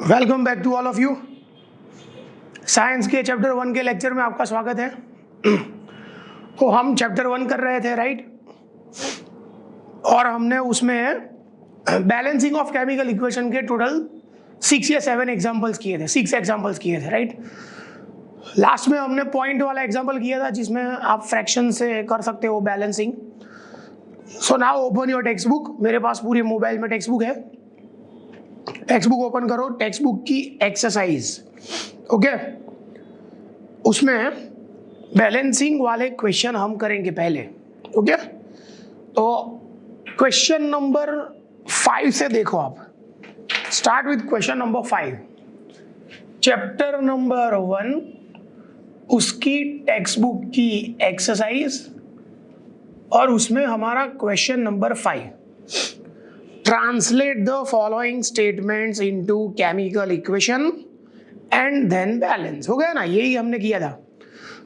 Welcome back to all of you. Science के chapter 1 के lecture में आपका स्वागत है। तो हम चैप्टर 1 कर रहे थे, राइट? और हमने उसमें बैलेंसिंग ऑफ केमिकल इक्वेशन के टोटल 6 या 7 एग्जांपल्स किए थे, 6 एग्जांपल्स किए थे, राइट? लास्ट में हमने पॉइंट वाला एग्जांपल किया था जिसमें आप फ्रैक्शन से कर सकते हो balancing. So now open your text book. मेरे पास पूरे मोबाइल में टेक्स्ट बुक है। टेक्स्ट बुक ओपन करो, टेक्स्ट बुक की एक्सरसाइज, ओके? उसमें बैलेंसिंग वाले क्वेश्चन हम करेंगे पहले, ओके? तो क्वेश्चन नंबर 5 से देखो आप। Start with question number 5, chapter number 1, उसकी टेक्स्ट बुक की एक्सरसाइज, और उसमें हमारा question number 5, translate the following statements into chemical equation and then balance। हो गया ना? यही हमने किया था।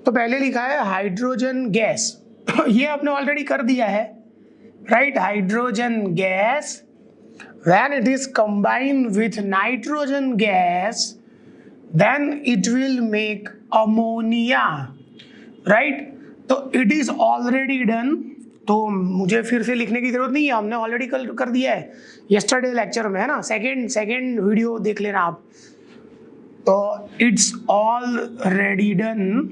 तो पहले लिखा है हाइड्रोजन गैस। ये आपने ऑलरेडी कर दिया है, right? Hydrogen gas when it is combined with nitrogen gas then it will make ammonia, right? तो it is already done। तो मुझे फिर से लिखने की जरूरत नहीं है, हमने ऑलरेडी कर दिया है यस्टरडे लेक्चर में, है ना? सेकेंड वीडियो देख लेना आप। तो it's already done.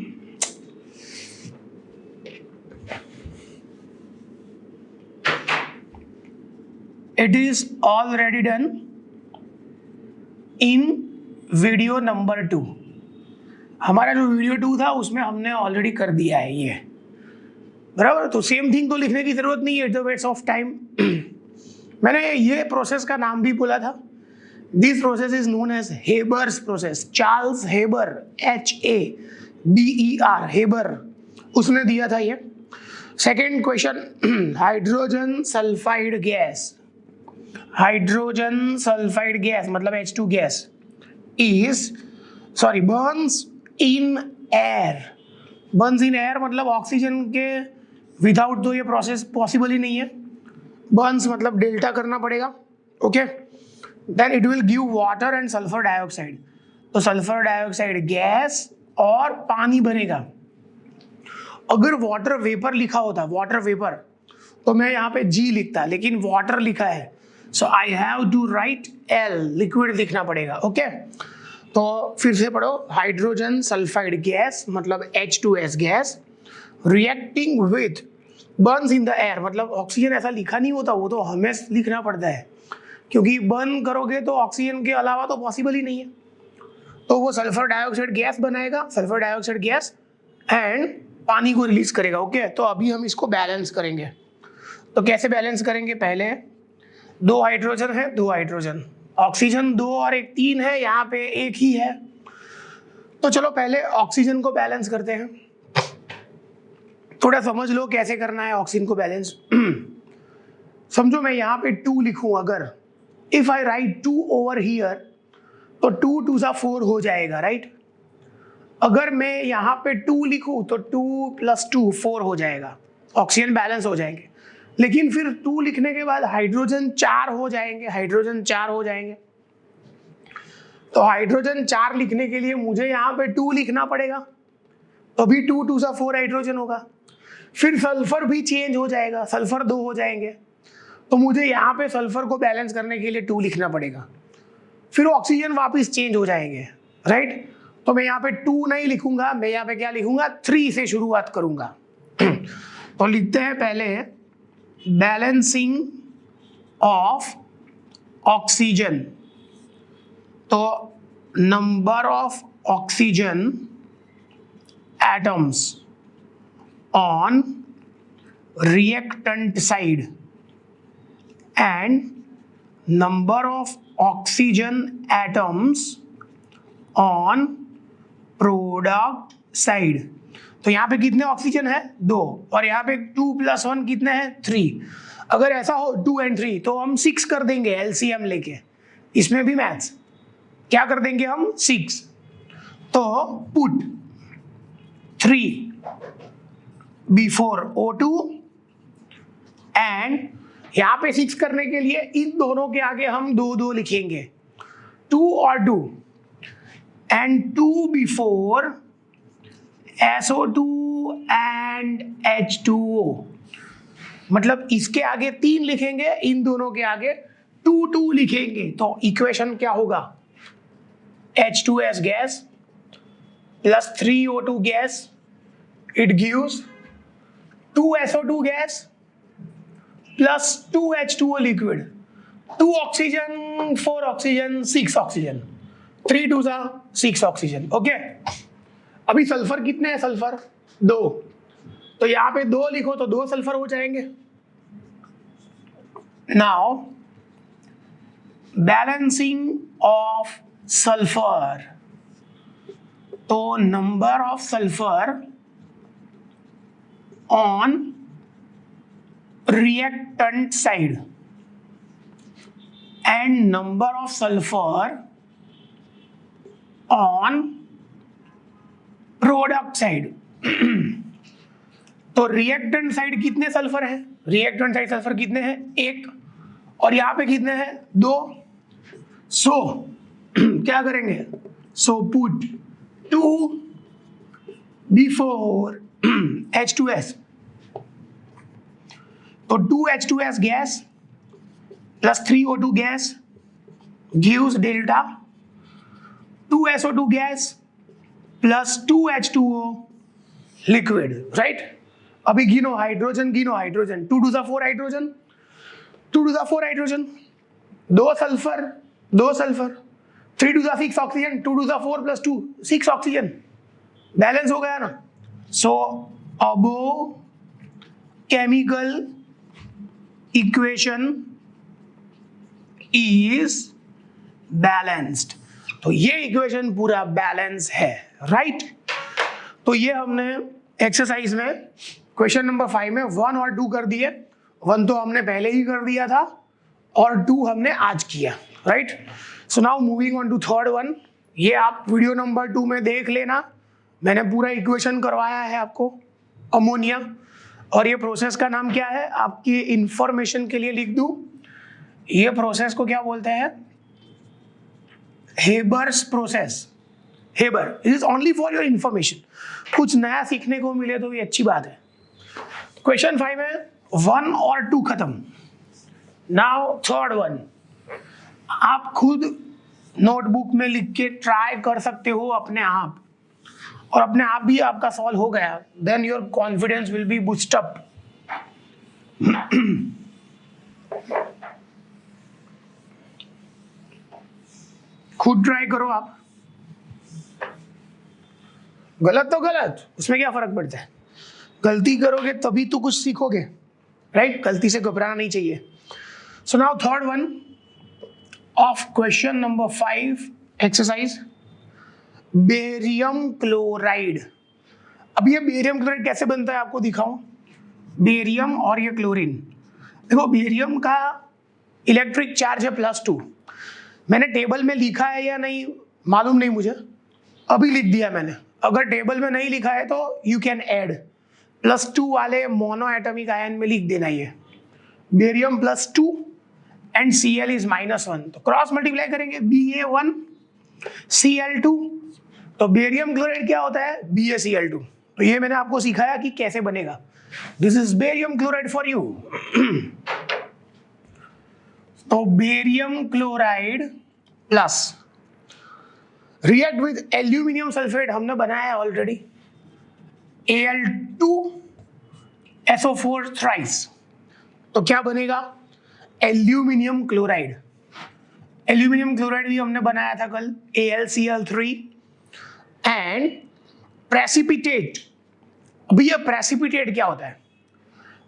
It is already done in video number 2। हमारा जो वीडियो 2 था उसमें हमने ऑलरेडी कर दिया है ये, बराबर? तो सेम थिंग तो लिखने की जरूरत नहीं है, it's the waste of time. मैंने ये प्रोसेस का नाम भी बोला था। This process is known as Haber's process. Charles Haber, HABER, Haber, उसने दिया था ये। Second question, hydrogen sulphide gas. Hydrogen sulphide gas मतलब H2 gas burns in air. Burns in air मतलब ऑक्सीजन के विदाउट तो ये प्रोसेस पॉसिबल ही नहीं है। बर्न्स मतलब डेल्टा करना पड़ेगा, okay? Then it will give water and sulphur dioxide. तो सल्फर डाइऑक्साइड गैस और पानी बनेगा। अगर वाटर वेपर लिखा होता, वाटर वेपर, तो मैं यहाँ पे G लिखता, लेकिन वाटर लिखा है, so I have to write L, liquid लिखना पड़ेगा, ओके? तो फिर से पढ़ो, हाइड्रोजन सल्फाइड गैस मतलब H2S gas reacting with Burns in the air, मतलब ऑक्सीजन ऐसा लिखा नहीं होता, वो तो हमें लिखना पड़ता है क्योंकि बर्न करोगे तो ऑक्सीजन के अलावा तो पॉसिबल ही नहीं है। तो वो सल्फर डाइऑक्साइड गैस बनाएगा, सल्फर डाइऑक्साइड गैस, एंड पानी को रिलीज करेगा, ओके? तो अभी हम इसको बैलेंस करेंगे। तो कैसे बैलेंस करेंगे? पहले 2 हाइड्रोजन है, 2 हाइड्रोजन, ऑक्सीजन 2 और 1 3 है, यहाँ पे 1 ही है। तो चलो पहले ऑक्सीजन को बैलेंस करते हैं। थोड़ा समझ लो कैसे करना है ऑक्सीजन को बैलेंस। समझो मैं यहाँ पे 2 लिखूं, अगर if I right 2 over here तो 2 2 सा 4 हो जाएगा, राइट? अगर मैं यहाँ पे 2 लिखूं तो 2 + 2 4 हो जाएगा, ऑक्सीजन बैलेंस हो जाएंगे। लेकिन फिर 2 लिखने के बाद हाइड्रोजन 4 हो जाएंगे, हाइड्रोजन 4 हो जाएंगे। तो हाइड्रोजन 4 लिखने के लिए मुझे यहाँ पे 2 लिखना पड़ेगा, तो अभी 2 2 सा 4 हाइड्रोजन होगा। फिर सल्फर भी चेंज हो जाएगा, सल्फर 2 हो जाएंगे, तो मुझे यहाँ पे सल्फर को बैलेंस करने के लिए 2 लिखना पड़ेगा। फिर ऑक्सीजन वापस चेंज हो जाएंगे, राइट? तो मैं यहाँ पे 2 नहीं लिखूंगा, मैं यहाँ पे क्या लिखूंगा? 3 से शुरुआत करूंगा। तो लिखते हैं पहले बैलेंसिंग ऑफ ऑक्सीजन। तो number of oxygen atoms on reactant side and number of oxygen atoms on product side। तो यहाँ पे कितने ऑक्सीजन है? 2, और यहाँ पे 2 + 1 कितने हैं? 3। अगर ऐसा हो 2 और 3 तो हम 6 कर देंगे LCM लेके। इसमें भी मैथ्स क्या कर देंगे हम? 6। तो पुट 3 before O2 एंड यहाँ पे 6 करने के लिए इन दोनों के आगे हम 2 2 लिखेंगे। 2 or 2 and 2 before SO2 and H2O, मतलब इसके आगे 3 लिखेंगे, इन दोनों के आगे 2 लिखेंगे, तो इक्वेशन क्या होगा? H2S gas plus 3O2 gas, it gives 2SO2 gas plus 2H2O liquid, 2 oxygen, 4 oxygen, 6 oxygen, 3 2 6 oxygen. Okay, अभी सल्फर कितने हैं? सल्फर 2, तो यहां पे 2 लिखो तो 2 सल्फर हो जाएंगे. नाउ बैलेंसिंग ऑफ सल्फर, तो number of sulphur on reactant side and number of sulphur on product side. तो रिएक्टेंट साइड कितने सल्फर है? रिएक्टेंट साइड सल्फर कितने हैं? 1, और यहां पे कितने हैं? 2. सो क्या करेंगे? सो पुट 2 before H2S, तो 2H2S gas plus 3O2 gas gives delta 2SO2 gas plus 2H2O liquid, right? अभी गिनो hydrogen, 2 to the 4 hydrogen, 2 to the 4 hydrogen, 2 sulphur, 2 sulphur, 3 to the 6 oxygen, 2 to the 4 plus 2 6 oxygen, balance हो गया ना? सो अबो chemical equation is balanced. तो ये equation पूरा balance है, right? तो ये हमने एक्सरसाइज में क्वेश्चन नंबर 5 में 1 और 2 कर दिए. 1 तो हमने पहले ही कर दिया था और 2 हमने आज किया, right? So now moving on to third one. ये आप वीडियो नंबर 2 में देख लेना, मैंने पूरा इक्वेशन करवाया है आपको अमोनिया. और ये प्रोसेस का नाम क्या है? आपकी इंफॉर्मेशन के लिए लिख दूं, ये प्रोसेस को क्या बोलते हैं? Haber's process. Haber, it is only for your information. कुछ नया सीखने को मिले तो ये अच्छी बात है. क्वेश्चन 5 में 1 और 2 खत्म. नाउ थर्ड वन, आप खुद नोटबुक में लिख के ट्राई कर सकते हो अपने आप, और अपने आप भी आपका सॉल्व हो गया, then your confidence will be boost up. खुद ट्राई करो आप. गलत तो गलत, उसमें क्या फर्क पड़ता है? गलती करोगे तभी तो कुछ सीखोगे, राइट? गलती से घबराना नहीं चाहिए. So now third one of question number 5 exercise, barium chloride. अब ये बेरियम क्लोराइड कैसे बनता है आपको दिखाऊं. बेरियम और ये क्लोरीन. देखो, बेरियम का इलेक्ट्रिक चार्ज है +2. मैंने टेबल में लिखा है या नहीं मालूम नहीं मुझे, अभी लिख दिया मैंने. अगर टेबल में नहीं लिखा है तो यू कैन ऐड +2 वाले मोनो एटॉमिक आयन में लिख देना. ये बेरियम +2 एंड Cl इज -1, तो क्रॉस मल्टीप्लाई करेंगे Ba1 Cl2, तो बेरियम क्लोराइड क्या होता है? BaCl2. तो ये मैंने आपको सिखाया कि कैसे बनेगा. This is barium chloride for you. तो barium chloride plus react with aluminium sulphate हमने बनाया है ऑलरेडी, Al2SO4 थ्राइस. तो क्या बनेगा? Aluminium chloride. एल्यूमिनियम क्लोराइड भी हमने बनाया था कल, AlCl3 एंड प्रेसिपिटेट. अभी ये प्रेसिपिटेट क्या होता है?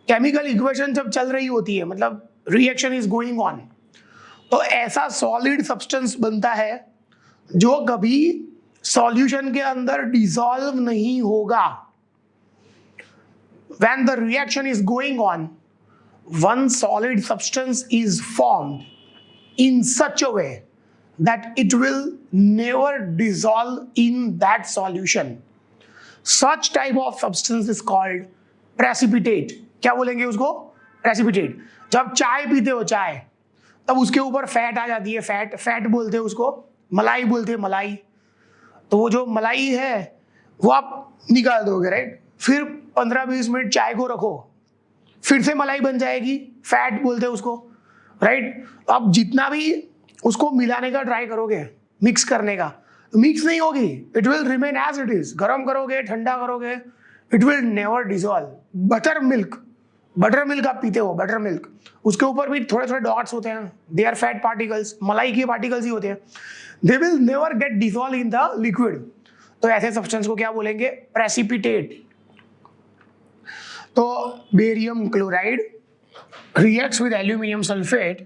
केमिकल इक्वेशन जब चल रही होती है, मतलब रिएक्शन इज गोइंग ऑन, तो ऐसा सॉलिड सब्सटेंस बनता है जो कभी सॉल्यूशन के अंदर डिसॉल्व नहीं होगा. When the reaction is going on, one solid substance is formed in such a way that it will never dissolve in that solution. Such type of substance is called precipitate. क्या बोलेंगे उसको? Precipitate. जब चाय पीते हो, चाय, तब उसके ऊपर फैट आ जाती है, फैट बोलते हैं उसको मलाई बोलते हैं, मलाई। तो वो जो मलाई है वो आप निकाल दोगे, राइट। फिर 15-20 मिनट चाय को रखो, फिर से मलाई बन जाएगी, फैट बोलते हैं उसको, राइट। तो आप जितना भी उसको मिलाने का ट्राई करोगे, मिक्स करने का, मिक्स नहीं होगी, it will remain as it is. गर्म करोगे, ठंडा करोगे, it will never dissolve. Butter milk आप पीते हो, बटर मिल्क, उसके ऊपर भी थोड़े थोड़े डॉट्स होते हैं, दे आर फैट पार्टिकल्स, मलाई के पार्टिकल्स ही होते हैं, they will never get dissolve in the liquid. तो ऐसे सब्सटेंस को क्या बोलेंगे? प्रेसिपिटेट। तो barium chloride reacts with aluminium sulfate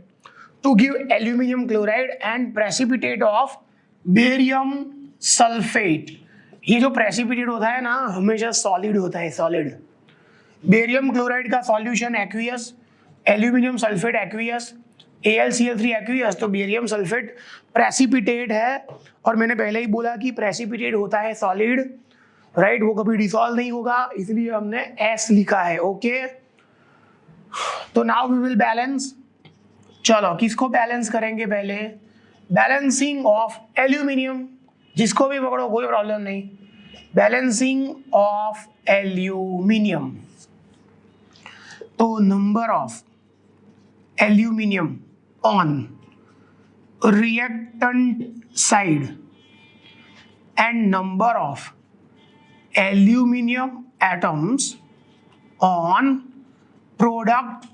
to give aluminium chloride and precipitate of barium sulfate। ये जो precipitate होता है ना, हमेशा solid होता है, solid। बेरियम क्लोराइड का solution aqueous, aluminium sulphate aqueous, AlCl3 aqueous. तो बेरियम सल्फेट प्रेसिपिटेट है, और मैंने पहले ही बोला कि प्रेसिपिटेट होता है सॉलिड, राइट, वो कभी डिसॉल्व नहीं होगा, इसलिए हमने S लिखा है, ओके। तो नाउ वी विल बैलेंस। चलो किसको बैलेंस करेंगे पहले? बैलेंसिंग ऑफ एल्यूमिनियम, जिसको भी पकड़ो कोई प्रॉब्लम नहीं। बैलेंसिंग ऑफ एल्यूमिनियम, तो number of aluminium on reactant side and number of aluminium atoms on product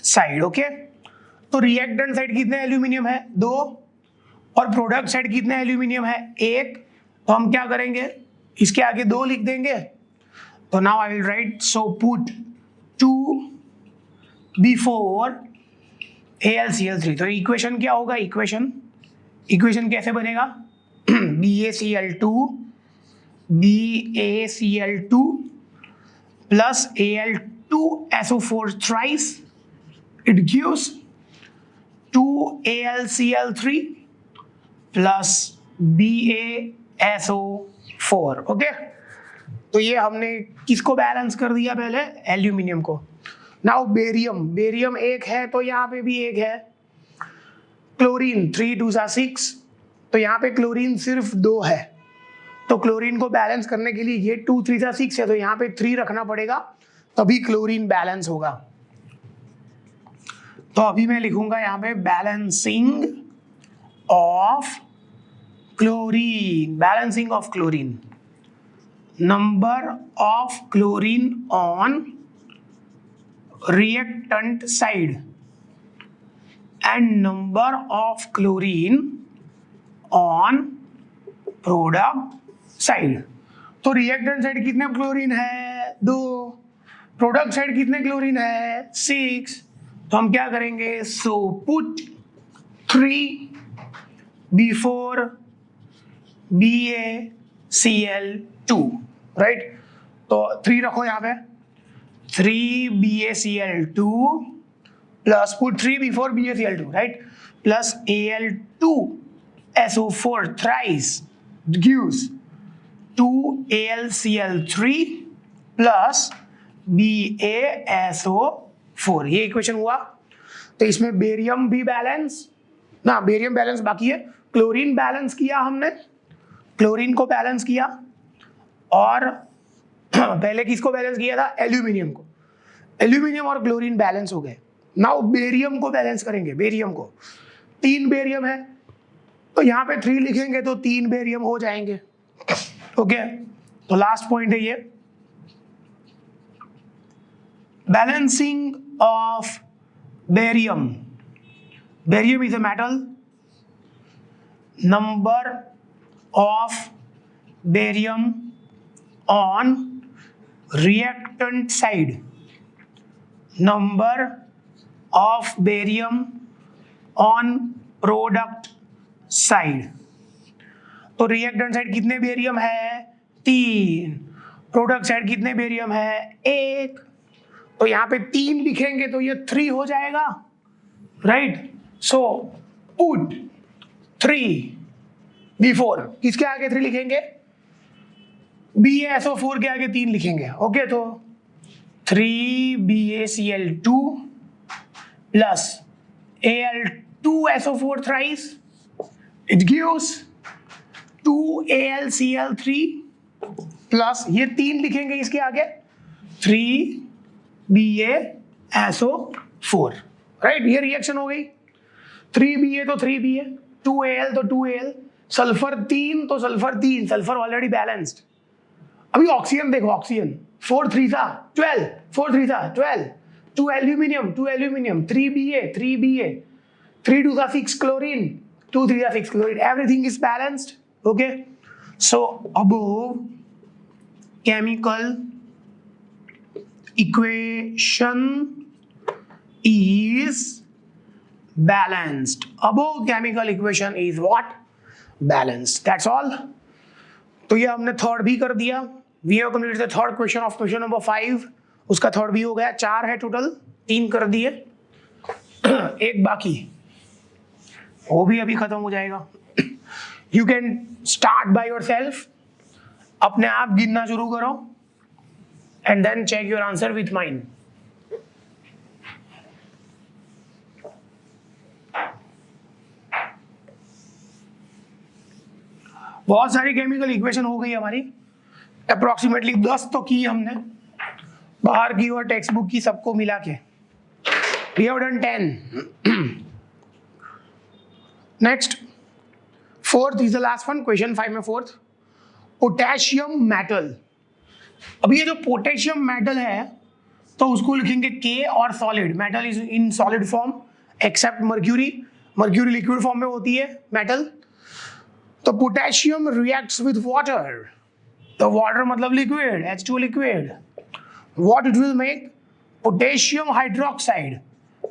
side, okay. तो रिएक्टेंट साइड कितने एल्यूमिनियम है? 2, और प्रोडक्ट साइड कितने एल्यूमिनियम है? 1। तो हम क्या करेंगे, इसके आगे 2 लिख देंगे। तो now I will write, so put 2 before AlCl3। तो इक्वेशन क्या होगा? इक्वेशन कैसे बनेगा? BaCl2 plus Al2SO4 thrice, it gives 2AlCl3 plus BaSO4, okay. तो ये हमने किसको बैलेंस कर दिया? पहले एल्यूमिनियम को। नाउ बेरियम 1 है, तो यहाँ पे भी 1 है। क्लोरीन 3 2 6, तो यहाँ पे क्लोरीन सिर्फ 2 है। तो क्लोरीन को बैलेंस करने के लिए ये 2 3 6 है, तो यहाँ पे 3 रखना पड़ेगा, तभी क्लोरीन बैलेंस होगा। तो अभी मैं लिखूंगा यहाँ पे balancing of chlorine, balancing of chlorine, number of chlorine on reactant side and number of chlorine on product side। तो reactant side कितने क्लोरीन है? 2। प्रोडक्ट साइड कितने क्लोरीन है? 6। तो हम क्या करेंगे? So put 3 before BaCl2, right. तो 3 रखो यहाँ पे, 3 BaCl2 plus put 3 before BaCl2, right, plus Al2SO4 thrice gives 2 AlCl3 plus BaSO4। ये इक्वेशन हुआ। तो इसमें बेरियम भी बैलेंस, ना बेरियम बैलेंस बाकी है, क्लोरीन बैलेंस किया हमने, क्लोरीन को बैलेंस किया, और पहले किसको बैलेंस किया था? एल्यूमिनियम को। एल्यूमिनियम और क्लोरीन बैलेंस हो गए। नाउ बेरियम को बैलेंस करेंगे। बेरियम को 3 बेरियम है, तो यहाँ पे 3 लिखेंगे तो 3 बेरियम हो जाएंगे, ओके। तो लास्ट पॉइंट है ये, balancing of barium. Barium is a metal, number of barium on reactant side, number of barium on product side। तो reactant side कितने बेरियम है? 3। प्रोडक्ट साइड कितने बेरियम है? 1। तो यहाँ पे 3 लिखेंगे तो ये 3 हो जाएगा, राइट। सो पुट 3 बिफोर, किसके आगे 3 लिखेंगे? BaSO4 के आगे 3 लिखेंगे, ओके। तो 3 BaCl2 plus Al2SO4 thrice, it gives 2AlCl3 plus ये 3 लिखेंगे इसके आगे 3BaSO4, राइट। ये रिएक्शन हो गई। 3Ba तो 3Ba, 2Al तो 2Al, सल्फर 3 तो सल्फर 3, सल्फर ऑलरेडी बैलेंस्ड। अभी ऑक्सीजन देखो, ऑक्सीजन 4 3 था 12, 4 3 था 12, 2 एल्यूमिनियम 3Ba 3Ba, 3 2 था 6 क्लोरीन, 2 3 था 6 chlorine, everything is balanced. Okay, so above chemical equation is balanced. Above chemical equation is what? Balanced. That's all. तो ये हमने थर्ड भी कर दिया। We have completed the third question of question number 5. उसका third भी हो गया। 4 है टोटल, 3 कर दिए, एक बाकी, वो भी अभी खत्म हो जाएगा। You can start by yourself. अपने आप गिनना शुरू करो and then check your answer with mine. बहुत सारी केमिकल इक्वेशन हो गई हमारी, अप्रोक्सीमेटली 10 तो की हमने, बाहर की और टेक्स्ट बुक की सबको मिला के। We have done 10. Next, fourth is the last one, question 5 में fourth, पोटेशियम मेटल। अब ये जो पोटेशियम मेटल है तो उसको लिखेंगे K और solid, metal is in solid form except mercury, mercury liquid form में होती है मेटल। तो पोटेशियम रिएक्ट्स विद वाटर, तो वाटर मतलब liquid, H2O liquid, what it will make? Potassium hydroxide.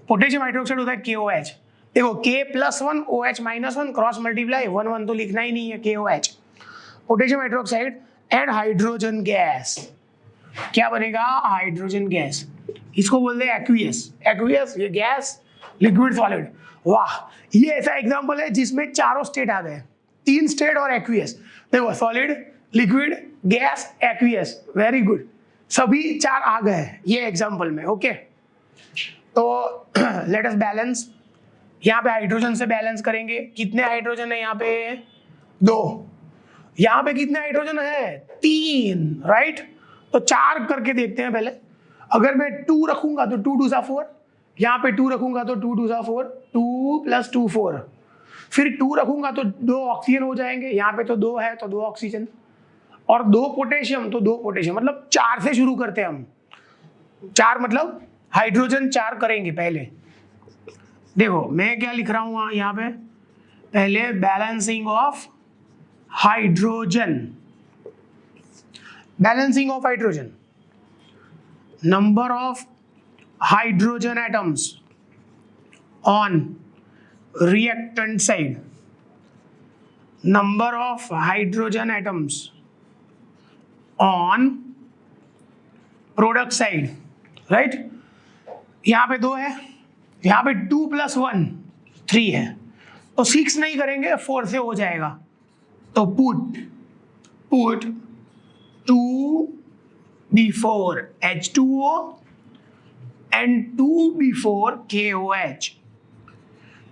Potassium hydroxide होता है KOH। देखो K+1 OH -1 क्रॉस मल्टीप्लाई 1 1 तो लिखना ही नहीं है, KOH, potassium hydroxide and hydrogen gas. क्या बनेगा? Hydrogen gas. इसको बोलते हैं एक्वियस। एक्वियस ये गैस, लिक्विड, सॉलिड। वाह, ये ऐसा एग्जांपल है जिसमें चारों स्टेट आ गए, 3 स्टेट और एक्वियस। देखो solid, liquid, gas, aqueous, very good, सभी 4 आ गए ये एग्जांपल में। ओके, तो लेट अस बैलेंस। यहाँ पे हाइड्रोजन से बैलेंस करेंगे। कितने हाइड्रोजन है यहाँ पे? 2। यहाँ पे कितने हाइड्रोजन है? 3, राइट। तो 4 करके देखते हैं पहले। अगर मैं 2 रखूंगा तो 2 2 सा 4, यहाँ पे 2 रखूंगा तो 2 2 सा 4, 2 + 2 4, फिर 2 रखूंगा तो 2 ऑक्सीजन हो जाएंगे, यहाँ पे तो 2 है तो 2 ऑक्सीजन, और 2 पोटेशियम तो 2 पोटेशियम, मतलब 4 से शुरू करते हैं हम। 4 मतलब हाइड्रोजन 4 करेंगे पहले। देखो मैं क्या लिख रहा हूँ यहाँ पे, पहले balancing of hydrogen, balancing of hydrogen, number of hydrogen atoms on reactant side, number of hydrogen atoms on product side, right. यहाँ पे 2 है, यहाँ पे 2 + 1 3 है, तो 6 नहीं करेंगे, 4 से हो जाएगा। तो put 2 before H2O and 2 before KOH।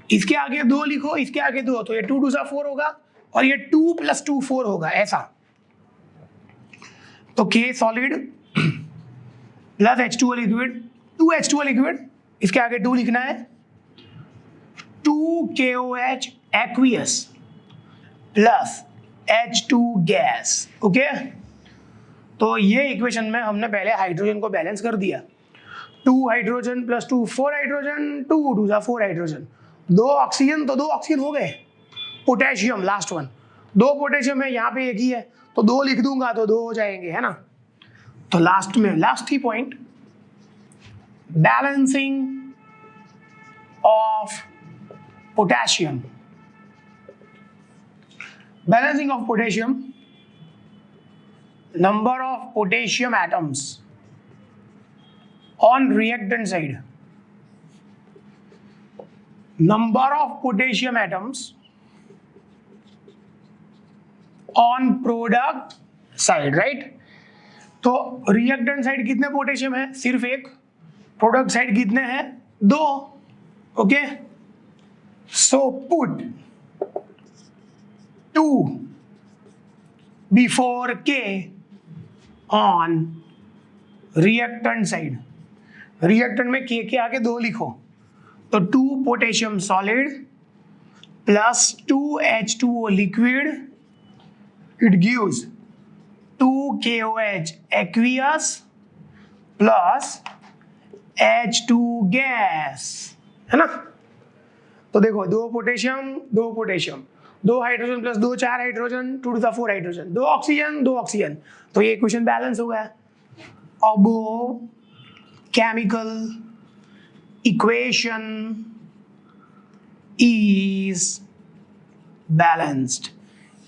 इसके आगे 2 लिखो, इसके आगे 2, तो ये 2 2 सा 4 होगा और ये 2 + 2 4 होगा, ऐसा। तो K solid plus H2O liquid, 2 H2O liquid, इसके आगे 2 लिखना है, 2 KOH aqueous plus H2 gas. Okay, तो ये इक्वेशन में हमने पहले हाइड्रोजन को बैलेंस कर दिया। 2 हाइड्रोजन + 2 4 हाइड्रोजन, 2 2 सा 4 हाइड्रोजन, 2 ऑक्सीजन तो 2 ऑक्सीजन हो गए। पोटेशियम लास्ट वन, 2 पोटेशियम है, यहाँ पे 1 ही है, तो 2 लिख दूंगा तो 2 हो जाएंगे, है ना। तो लास्ट में last he point, balancing of potassium, balancing of potassium, number of potassium atoms on reactant side, number of potassium atoms on product side, right। तो reactant side कितने पोटेशियम है? सिर्फ 1। प्रोडक्ट साइड कितने हैं? 2। Okay, so put 2 before K on reactant side. Reactant में K आगे 2 लिखो, तो 2 potassium solid plus 2H2O liquid, it gives 2KOH aqueous plus H2 gas, है ना। तो देखो 2 potassium 2 hydrogen plus 2 4 hydrogen 2 to the 4 hydrogen, 2 oxygen, तो ये इक्वेशन बैलेंस हो गया। अब केमिकल इक्वेशन इज बैलेंस्ड,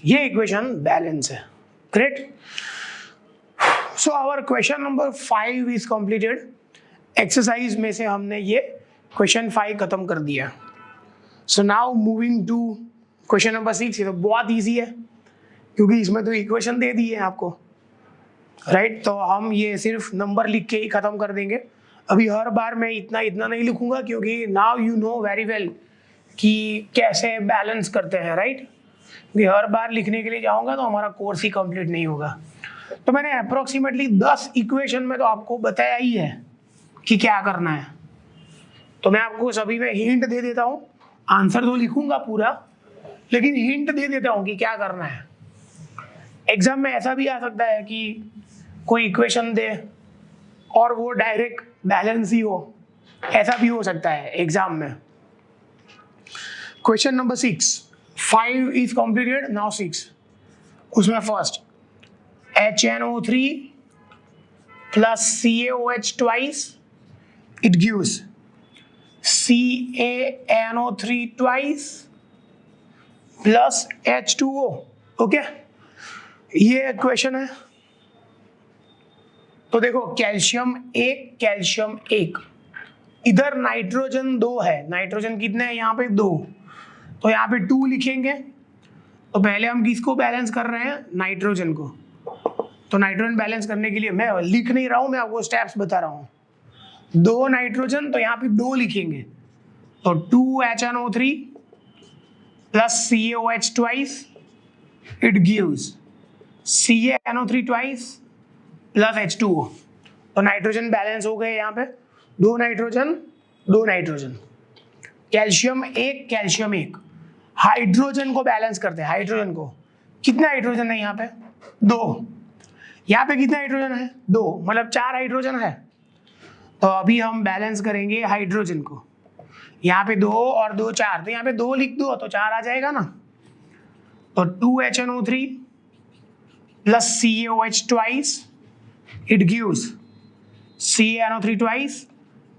ये इक्वेशन बैलेंस है। Great. So our question number 5 is completed. Exercise में से हमने ये क्वेश्चन 5 खत्म कर दिया। So now moving to question number 6। ये तो बहुत इजी है क्योंकि इसमें तो इक्वेशन दे दी है आपको, राइट। तो हम ये सिर्फ नंबर लिख के ही खत्म कर देंगे। अभी हर बार मैं इतना नहीं लिखूंगा क्योंकि now you know very well कि कैसे बैलेंस करते हैं, राइट। हर बार लिखने के लिए जाऊंगा तो हमारा कोर्स ही कंप्लीट नहीं होगा। तो मैंने अप्रोक्सीमेटली 10 इक्वेशन में तो आपको बताया ही है कि क्या करना है। तो मैं आपको सभी में हिंट दे देता हूँ, आंसर तो लिखूंगा पूरा, लेकिन हिंट दे देता हूँ कि क्या करना है। एग्जाम में ऐसा भी आ सकता है कि कोई इक्वेशन दे और वो डायरेक्ट बैलेंस ही हो, ऐसा भी हो सकता है एग्जाम में। Question number 6, 5 is completed, now 6। उसमें first HNO3 plus CaOH twice, it gives CaNO3 twice plus H2O। Okay, ये क्वेश्चन है। तो देखो कैल्शियम 1, इधर नाइट्रोजन 2 है। नाइट्रोजन कितने हैं यहाँ पे? 2, तो यहाँ पे 2 लिखेंगे। तो पहले हम किसको बैलेंस कर रहे हैं? नाइट्रोजन को। तो नाइट्रोजन बैलेंस करने के लिए मैं लिख नहीं रहा हूं, मैं आपको स्टेप्स बता रहा हूं। 2 नाइट्रोजन, तो यहाँ पे 2 लिखेंगे। तो 2HNO3 plus CaOH twice, it gives CaNO3 twice plus H2O। तो नाइट्रोजन बैलेंस हो गए यहाँ पे, 2 नाइट्रोजन। कैल्शियम 1, हाइड्रोजन को बैलेंस करते हैं। हाइड्रोजन को, कितने हाइड्रोजन है यहाँ पे? 2। यहाँ पे कितने हाइड्रोजन है? 2, मतलब 4 हाइड्रोजन है। तो अभी हम बैलेंस करेंगे हाइड्रोजन को। यहाँ पे 2 और 2 4, तो यहाँ पे 2 लिख दो तो 4 आ जाएगा ना। तो 2HNO3 plus CaOH twice, it gives CaNO3 twice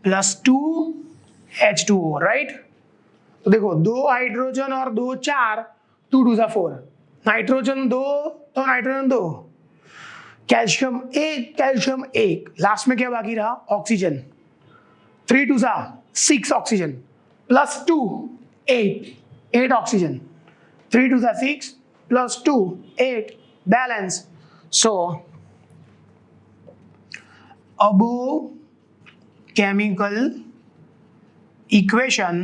plus 2H2O, right. तो देखो 2 हाइड्रोजन और 2 4, 2 टू 4, नाइट्रोजन 2 तो नाइट्रोजन 2, कैल्शियम 1, लास्ट में क्या बाकी रहा? Oxygen. 3 to 6 oxygen plus 2 8 oxygen, 3 to 6 plus 2 8 balance. So above chemical equation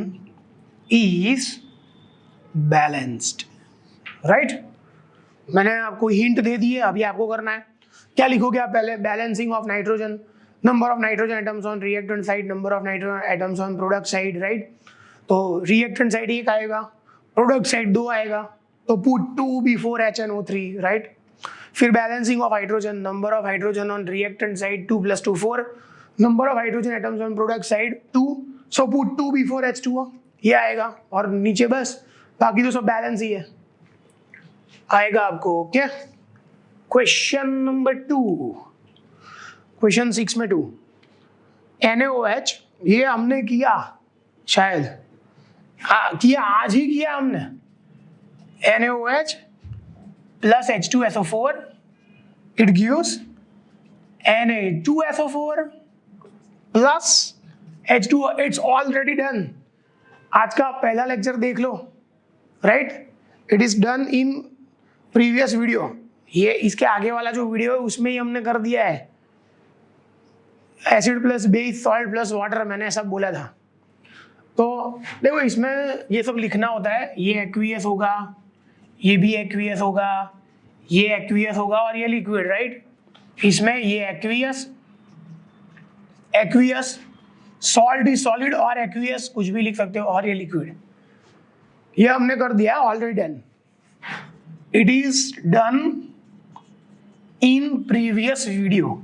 is balanced, right? मैंने आपको हिंट दे दी है, अभी आपको करना है। क्या लिखोगे आप? पहले balancing of nitrogen, number of nitrogen atoms on reactant side, number of nitrogen atoms on product side, right. तो रिएक्टेंट साइड 1 आएगा, प्रोडक्ट साइड 2 आएगा, तो पुट 2 बिफोर HNO3, राइट। फिर balancing of hydrogen, number of hydrogen on reactant side 2 + 2 4, number of hydrogen atoms on product side 2, so put 2 before H2O, ये आएगा। और नीचे बस बाकी तो सब बैलेंस ही है, आएगा आपको। ओके, क्वेश्चन नंबर 2, क्वेश्चन 6 में 2, NaOH, ये हमने किया शायद, किया आज ही किया हमने। NaOH plus H2SO4, it gives Na2SO4 plus H2O। It's already done. आज का पहला लेक्चर देख लो, right. It is done in previous video. ये इसके आगे वाला जो वीडियो है उसमें ही हमने कर दिया है। Acid plus base, salt plus water, मैंने ऐसा बोला था। तो देखो इसमें ये सब लिखना होता है। ये एक्वियस होगा, ये भी एक्वियस होगा, ये एक्वियस होगा और ये लिक्विड, राइट। इसमें ये aqueous, aqueous, salt is solid और एक्वियस कुछ भी लिख सकते हो, और ये लिक्विड। ये हमने कर दिया, already done. It is done in previous video.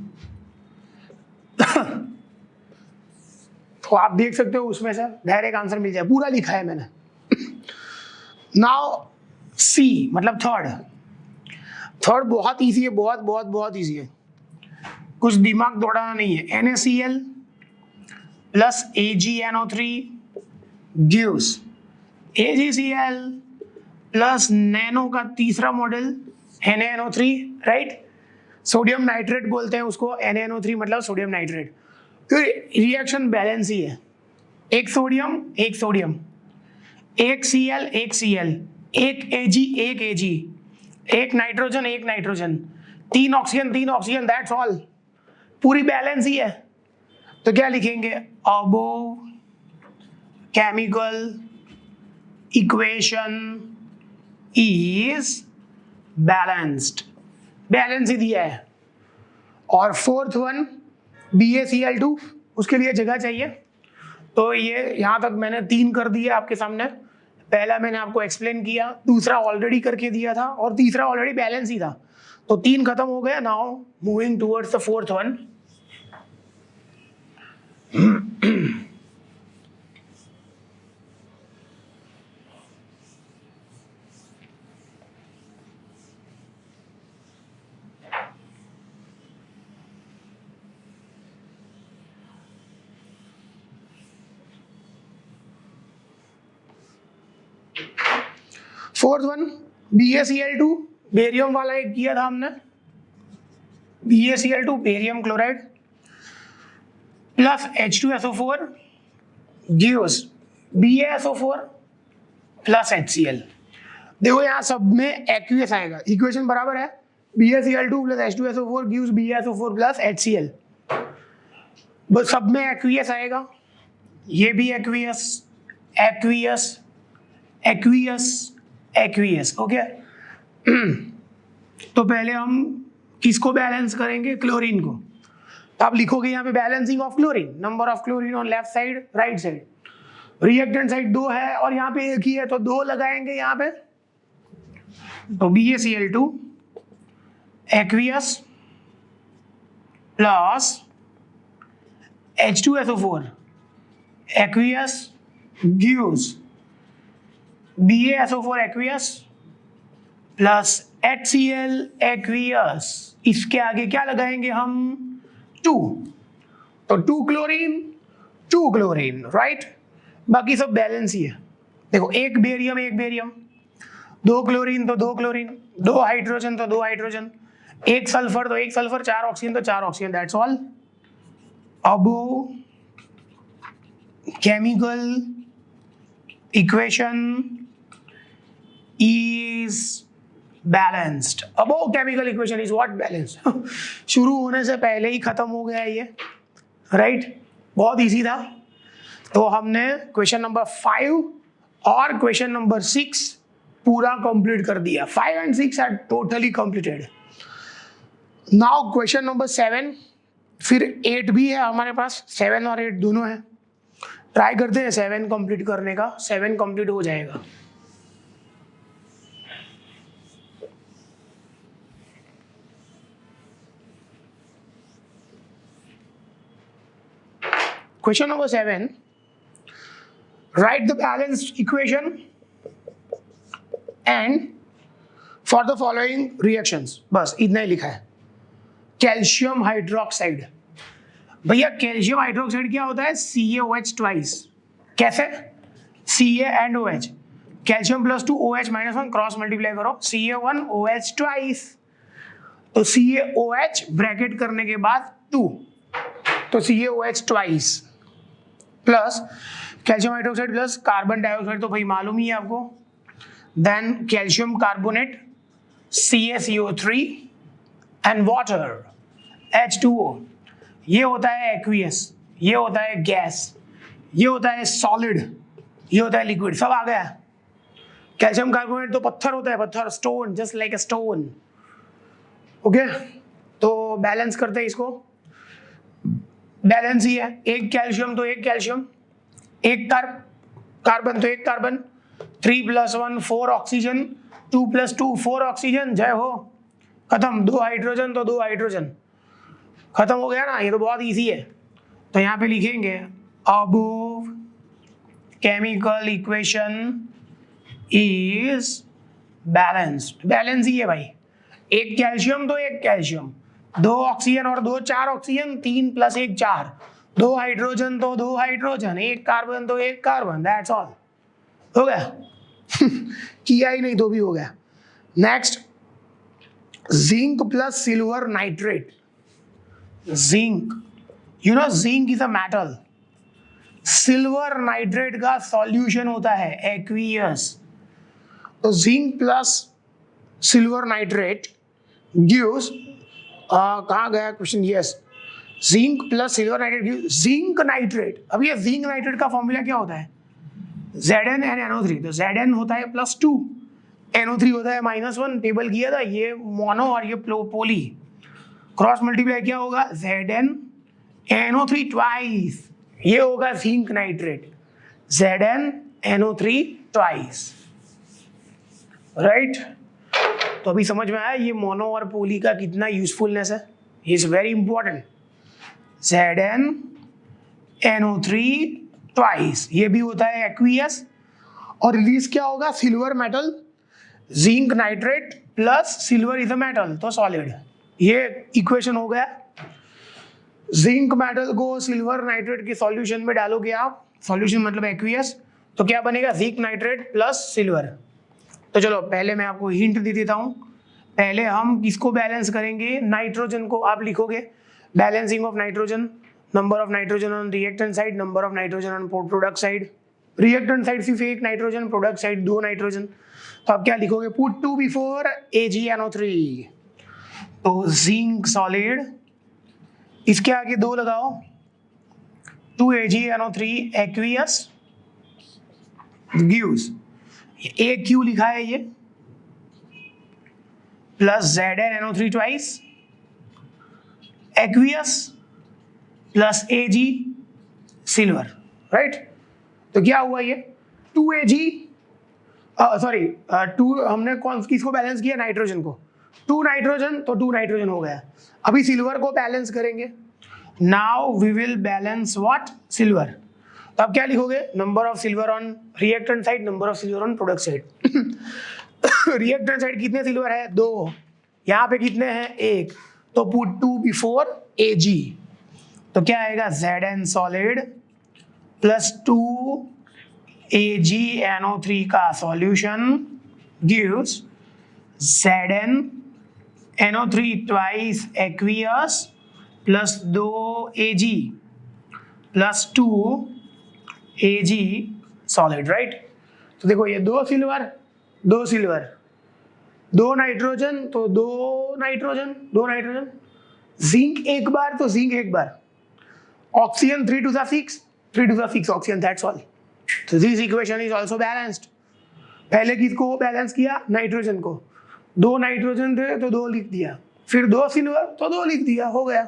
तो आप देख सकते हो उसमें से डायरेक्ट आंसर मिल जाए, पूरा लिखा है मैंने। नाउ सी मतलब थर्ड। थर्ड बहुत इजी है, बहुत बहुत बहुत इजी है, कुछ दिमाग दौड़ाना नहीं है। NaCl plus AgNO3 gives AgCl plus nano का तीसरा model NaNO3, right. Sodium nitrate बोलते हैं उसको, NaNO3 मतलब सोडियम नाइट्रेट। तो रिएक्शन बैलेंस ही है, एक सोडियम एक सोडियम, एक Cl एक Cl, एक Ag एक Ag, एक नाइट्रोजन एक नाइट्रोजन, तीन ऑक्सीजन, दैट्स ऑल। पूरी बैलेंस ही है। तो क्या लिखेंगे, above chemical equation is balanced, balance ही दिया है। और फोर्थ वन BaCl2, उसके लिए जगह चाहिए। तो ये यहाँ तक मैंने 3 कर दिए आपके सामने। पहला मैंने आपको एक्सप्लेन किया, दूसरा ऑलरेडी करके दिया था, और तीसरा ऑलरेडी बैलेंस ही था। तो 3 खत्म हो गया। Now moving towards the fourth one. Fourth one BaCl2, barium वाला एक किया था हमने। BaCl2 barium chloride plus H2SO4 gives BaSO4 plus HCl। देखो यहाँ सब में एक्वियस आएगा, इक्वेशन बराबर है। BaCl2 plus H2SO4 gives BaSO4 plus HCl, बस सब में एक्वियस आएगा। ये भी aqueous, aqueous, aqueous, aqueous, okay. तो पहले हम किसको बैलेंस करेंगे, क्लोरीन को। तो आप लिखोगे यहाँ पे balancing of chlorine, number of chlorine on left side, right side. Reactant side 2 है और यहाँ पे एक ही है, तो 2 लगाएंगे यहाँ पे। तो BaCl2 aqueous plus H2SO4 aqueous gives BaSO4 aqueous plus HCl aqueous. इसके आगे क्या लगाएंगे हम, 2। तो 2 क्लोरीन 2 क्लोरीन, राइट। बाकी सब बैलेंस ही है। देखो एक बेरियम एक बेरियम, 2 क्लोरीन तो 2 क्लोरीन, 2 हाइड्रोजन तो 2 हाइड्रोजन, एक सल्फर तो एक सल्फर, 4 ऑक्सीजन तो 4 oxygen, that's all. Above chemical equation is balanced. Above chemical equation is what, balanced. शुरू होने से पहले ही खत्म हो गया ये, राइट। बहुत इजी था। तो हमने क्वेश्चन नंबर 5 और क्वेश्चन नंबर 6 पूरा कंप्लीट कर दिया। 5 and 6 are totally completed. Now question number 7, फिर 8 भी है हमारे पास, 7 और 8 दोनों है। ट्राई करते हैं 7 कंप्लीट करने का, 7 कंप्लीट हो जाएगा। Question number 7, write the balanced equation and for the following reactions। बस इतना ही लिखा है। कैल्शियम हाइड्रोक्साइड, भैया कैल्शियम हाइड्रोक्साइड क्या होता है, CaOH ट्वाइस। कैसे, Ca and OH, calcium plus 2 OH minus 1 cross multiply करो, Ca1 OH ट्वाइस। तो CaOH ब्रैकेट करने के बाद 2, तो CaOH twice plus calcium hydroxide plus carbon dioxide, तो भाई मालूम ही है आपको। Then calcium carbonate CaCO3 and water H2O। ये होता है एक्वियस, ये होता है गैस, ये होता है सॉलिड, ये होता है लिक्विड, सब आ गया। कैल्शियम कार्बोनेट तो पत्थर होता है, पत्थर, stone, just like a stone. Okay, तो बैलेंस करते हैं इसको। बैलेंस ही है, एक कैल्शियम तो एक कैल्शियम, एक कार्बन तो एक कार्बन, 3 + 1 4 ऑक्सीजन, 2 + 2 4 ऑक्सीजन, जय हो, खत्म। 2 हाइड्रोजन तो 2 हाइड्रोजन, खत्म हो गया ना। ये तो बहुत इजी है। तो यहाँ पे लिखेंगे above chemical equation is balanced. Balance ही है भाई, एक कैल्शियम तो एक कैल्शियम, 2 ऑक्सीजन और 2 4 ऑक्सीजन, 3 + 1 4, 2 हाइड्रोजन तो 2 हाइड्रोजन, एक कार्बन तो एक कार्बन, दैट्स ऑल। हो गया किया ही नहीं तो भी हो गया। Next, zinc plus silver nitrate. Zinc, you know zinc is a metal, silver nitrate का सॉल्यूशन होता है एक्वियस। तो zinc plus silver nitrate gives, कहाँ गया question, yes, zinc plus silver nitrate gives zinc nitrate. अब ये जिंक नाइट्रेट का formula क्या होता है, Zn तो Zn होता है +2, NO3 होता है -1, टेबल किया था, ये मोनो और ये पोली, क्रॉस मल्टीप्लाई क्या होगा, Zn NO3 ट्वाइस, ये होगा zinc nitrate, Zn NO3 twice, right. तो अभी समझ में आया ये मोनो और पोली का कितना यूजफुलनेस है, is very important. Zn NO3 twice, ये भी होता है एक्वियस, और रिलीज क्या होगा, silver metal, zinc nitrate plus silver is a metal तो सॉलिड। ये इक्वेशन हो गया। जिंक मेटल को सिल्वर नाइट्रेट के सॉल्यूशन में डालोगे आप, सॉल्यूशन मतलब एक्वियस, तो क्या बनेगा, जिंक नाइट्रेट प्लस सिल्वर। तो चलो पहले मैं आपको हिंट दे देता हूँ। पहले हम किसको बैलेंस करेंगे, नाइट्रोजन को। आप लिखोगे balancing of nitrogen, number of nitrogen on reactant side, number of nitrogen on product side. Reactant side सिर्फ एक नाइट्रोजन, प्रोडक्ट साइड 2 नाइट्रोजन। तो आप क्या लिखोगे, पुट 2 बिफोर AgNO3, तो जिंक सॉलिड, इसके आगे 2 लगाओ, 2 AgNO3 एक्वियस गिव्स, AQ लिखा है ये, plus ZnNO3 twice aqueous plus Ag silver, right. तो क्या हुआ ये 2Ag, सॉरी 2, हमने कौन किसको बैलेंस किया, नाइट्रोजन को, 2 नाइट्रोजन तो 2 नाइट्रोजन हो गया। अभी सिल्वर को बैलेंस करेंगे, now we will balance what, silver. तो आप क्या लिखोगे, number of silver on reactant side, number of silver on product side. Reactant side कितने सिल्वर है, 2, यहाँ पे कितने हैं, 1, तो पुट 2 बिफोर Ag, तो क्या आएगा, Zn सॉलिड प्लस 2 AgNO3 का solution gives Zn NO3 twice aqueous plus 2 Ag plus 2 Ag solid, right. तो देखो ये 2 सिल्वर 2 सिल्वर, 2 नाइट्रोजन तो 2 नाइट्रोजन, 2 नाइट्रोजन, जिंक एक बार तो जिंक एक बार, oxygen 3 to the 6, 3 to the 6 oxygen, that's all. तो this equation is also balanced. पहले किसको बैलेंस किया, नाइट्रोजन को, 2 नाइट्रोजन थे तो 2 लिख दिया, फिर 2 सिल्वर तो 2 लिख दिया, हो गया।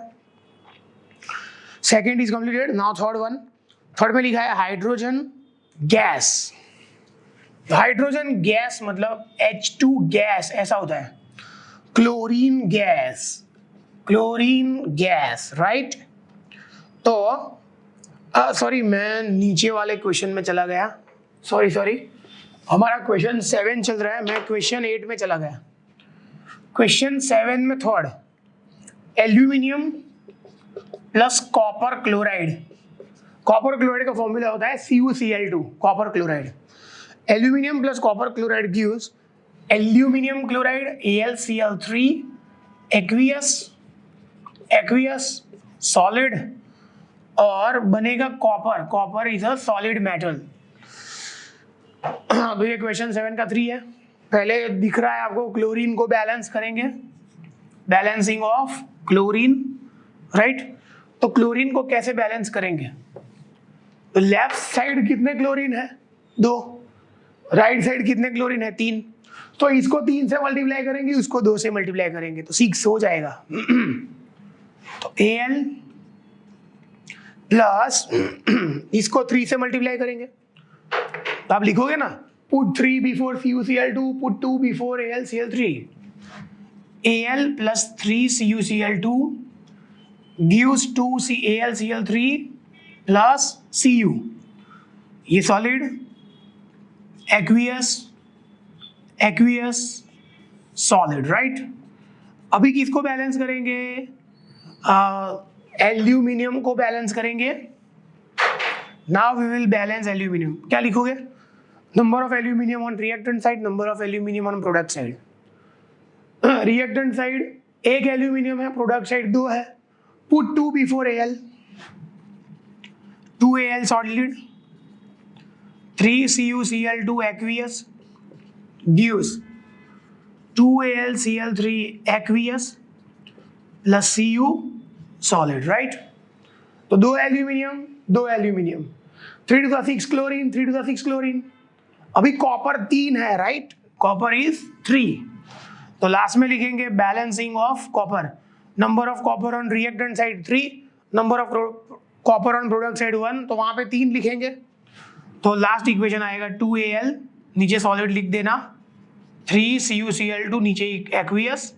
Second is completed. Now third one, third में लिखा है हाइड्रोजन गैस। हाइड्रोजन गैस मतलब H2 गैस ऐसा होता है, chlorine gas, chlorine gas, right. तो सॉरी मैं नीचे वाले क्वेश्चन में चला गया, सॉरी हमारा क्वेश्चन 7 चल रहा है, मैं क्वेश्चन 8 में चला गया। क्वेश्चन 7 में third, aluminium plus copper chloride. Copper chloride का फॉर्मूला होता है CuCl2, copper chloride. Aluminium plus copper chloride gives aluminium chloride AlCl3 aqueous solid, और बनेगा copper, copper is a solid metal. तो ये क्वेश्चन 7 का 3 है। पहले दिख रहा है आपको, क्लोरीन को बैलेंस करेंगे, बैलेंसिंग ऑफ क्लोरीन, राइट। तो क्लोरीन को कैसे बैलेंस करेंगे, तो लेफ्ट साइड कितने क्लोरीन है, 2, राइट साइड कितने क्लोरीन है, 3, तो इसको 3 से मल्टीप्लाई करेंगे, उसको 2 से मल्टीप्लाई करेंगे तो 6 हो जाएगा। तो Al प्लस इसको 3 से मल्टीप्लाई करेंगे तो आप लिखोगे ना, put 3 before CuCl2, put 2 before AlCl3। Al plus 3 CuCl2 gives 2 AlCl3 plus Cu। ये सॉलिड, एक्वियस, सॉलिड, राइट। अभी किसको बैलेंस करेंगे? एल्यूमिनियम को बैलेंस करेंगे। Now we will balance aluminium. क्या लिखोगे? Number of aluminium on reactant side, number of aluminium on product side. Reactant side एक aluminium है, प्रोडक्ट साइड 2 है। Put 2 before Al, 2 Al solid, 3 CuCl2 aqueous gives 2 AlCl3 aqueous plus Cu solid, right? तो 2 aluminium 2 aluminium, 3 to the 6 chlorine, 3 to the 6 chlorine. अभी copper 3 है, right? Copper is 3। तो last में लिखेंगे balancing of copper, number of copper on reactant side 3, number of copper on product side 1, तो वहां पे 3 लिखेंगे। तो लास्ट इक्वेशन आएगा 2Al, नीचे सॉलिड लिख देना, 3 CuCl2 नीचे aqueous,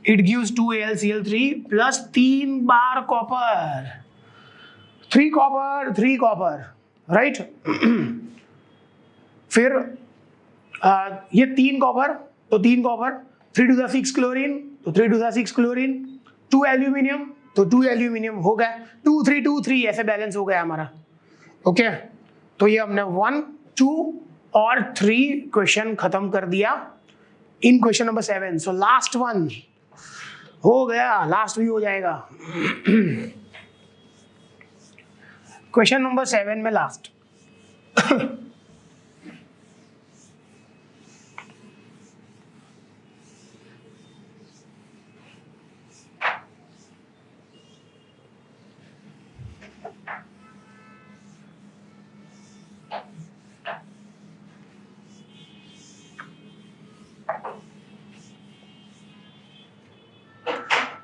it gives 2 AlCl3 plus 3 bar copper, 3 copper, right. फिर ये 3 कॉपर, तो 3 कॉपर, 3 to the 6 क्लोरीन, तो 3 to the 6 क्लोरीन, 2 एल्यूमिनियम, तो 2 एल्यूमिनियम हो गया, 2 3 2 3 ऐसे बैलेंस हो गया हमारा। ओके, तो ये हमने 1 2 और 3 क्वेश्चन खत्म कर दिया in question number 7। So last one हो गया, लास्ट भी हो जाएगा। क्वेश्चन नंबर 7 में लास्ट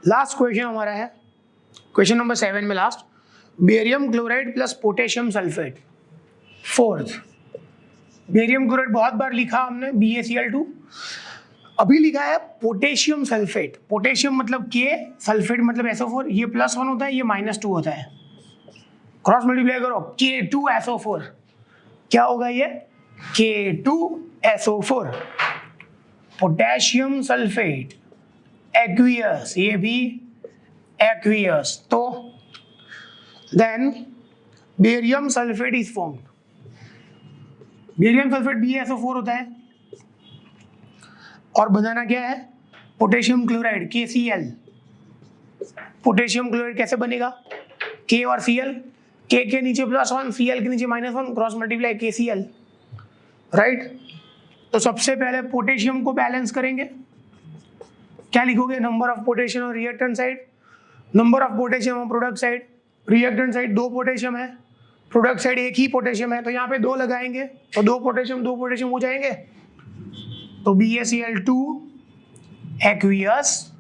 लास्ट क्वेश्चन हमारा है, क्वेश्चन नंबर 7 में last, barium chloride plus potassium sulphate. Fourth, barium chloride बहुत बार लिखा हमने BaCl2, अभी लिखा है पोटेशियम सल्फेट। पोटेशियम मतलब K, सल्फेट मतलब SO4। ये +1 होता है, ये -2 होता है, क्रॉस मल्टीप्लाई करो, K2SO4। क्या होगा ये? K2SO4। पोटेशियम सल्फेट एक्वियस, ये भी एक्वियस, तो then barium sulphate is formed. Barium sulphate BaSO4 होता है और बनाना क्या है? Potassium chloride KCl। Potassium chloride कैसे बनेगा? K और Cl, K के नीचे +1, Cl के नीचे -1, क्रॉस मल्टीप्लाई KCl, राइट। तो सबसे पहले पोटेशियम को बैलेंस करेंगे। क्या लिखोगे? नंबर ऑफ पोटेशियम और reactant side, number of potassium और product side. Reactant side 2 potassium है, प्रोडक्ट साइड 1 ही पोटेशियम है, तो यहाँ पे 2 लगाएंगे तो 2 पोटेशियम हो जाएंगे। तो BaCl2 aqueous,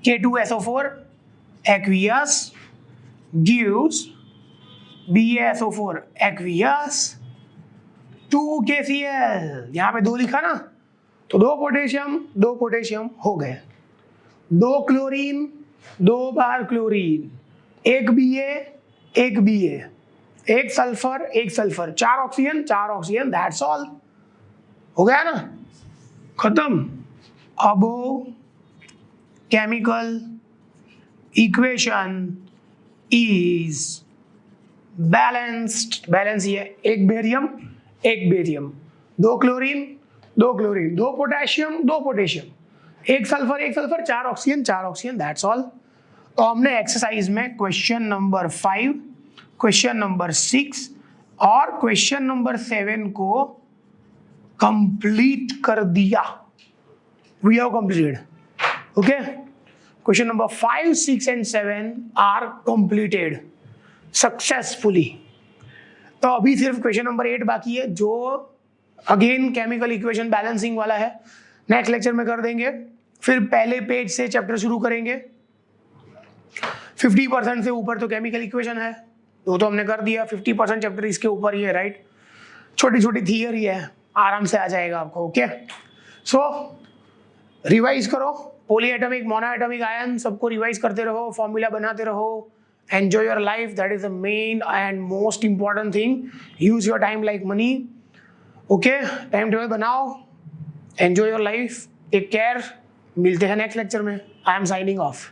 K2SO4 aqueous gives BaSO4 aqueous 2 KCl। यहाँ पे 2 लिखा ना, तो 2 पोटेशियम हो गए, 2 क्लोरीन, 2 बार chlorine, 1 Ba, 1 sulphur, 4 oxygen, that's all. हो गया ना, खत्म। Above chemical equation is balanced. Balance ये 1 barium, 2 chlorine, 2 potassium, 1 sulphur, 4 oxygen, that's all. तो हमने एक्सरसाइज में क्वेश्चन नंबर 5, क्वेश्चन नंबर 6 और क्वेश्चन नंबर 7 को कंप्लीट कर दिया। We have completed. Okay, question number 5, 6 and 7 are completed successfully. तो अभी सिर्फ क्वेश्चन नंबर 8 बाकी है, जो अगेन केमिकल इक्वेशन बैलेंसिंग वाला है, नेक्स्ट लेक्चर में कर देंगे। फिर पहले पेज से चैप्टर शुरू करेंगे। 50% से ऊपर तो केमिकल इक्वेशन है, वो तो हमने कर दिया। 50% चैप्टर इसके ऊपर ही है, राइट। छोटी छोटी थियरी है, आराम से आ जाएगा आपको। ओके, सो रिवाइज करो, polyatomic, monoatomic ion, सबको रिवाइज करते रहो, फॉर्मूला बनाते रहो। Enjoy your life, that is the main and most important thing. Use your time like money. Okay, time table बनाओ, enjoy your life, take care. मिलते हैं next lecture में। I am signing of.